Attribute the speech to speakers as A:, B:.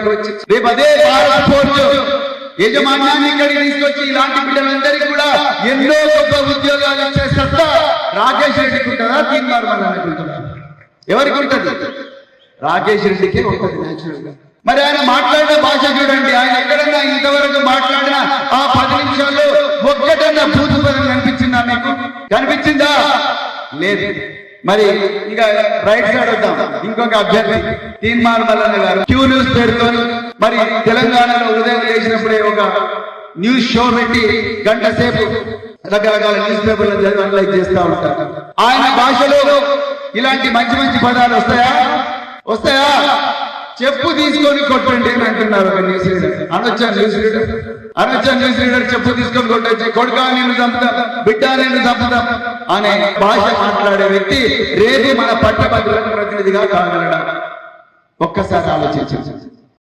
A: ఇక్కడికి వచ్చి రేపు అదే భారత్ ఫోర్స్ యజమాన్యాన్ని ఇక్కడికి తీసుకొచ్చి ఇలాంటి బిడ్డలందరికీ కూడా ఎన్నో గొప్ప ఉద్యోగాలు ఇచ్చే సత్తా రాకేష్ రెడ్డికి ఉంటుందా తీన్మార్ మల్లన్నకి ఉంటుందా? ఎవరికి ఉంటుంది? రాకేష్ రెడ్డికే ఉంటుంది న్యాచురల్ గా. మరి ఆయన మాట్లాడిన భాష చూడండి, ఆయన ఎక్కడన్నా ఇంతవరకు మాట్లాడిన ఆ 10 నిమిషాల్లో ఒక్కటన్నా బూతు పదం కనిపించిందా మీకు? కనిపించిందా? లేదు. మరి ఇక రైట్ సైడ్ వద్దాం. ఇంకొక అభ్యర్థి తీన్మార్ మల్లన్న గారు క్యూ న్యూస్ పేరుతో మరి తెలంగాణలో ఉదయం లేచినప్పుడే ఒక న్యూస్ షో పెట్టి గంట సేపు రకరకాల న్యూస్ పేపర్లను చదివి అనలైజ్ చేస్తూ ఉంటారు. ఆయన భాషలో ఇలాంటి మంచి మంచి పదాలు వస్తాయా? చెప్పు తీసుకొని కొట్టండి అని అంటున్నారు ఒక న్యూస్ రీడర్. అనొచ్చా న్యూస్ రీడర్ చెప్పు తీసుకొని కొట్టొచ్చి కొడుకా నేను చంపుతా, బిడ్డ నేను చంపుతా అనే భాష మాట్లాడే వ్యక్తి రేపు మన పట్టభద్రులకు ప్రతినిధిగా కాగలడా? ఒక్కసారి ఆలోచించండి.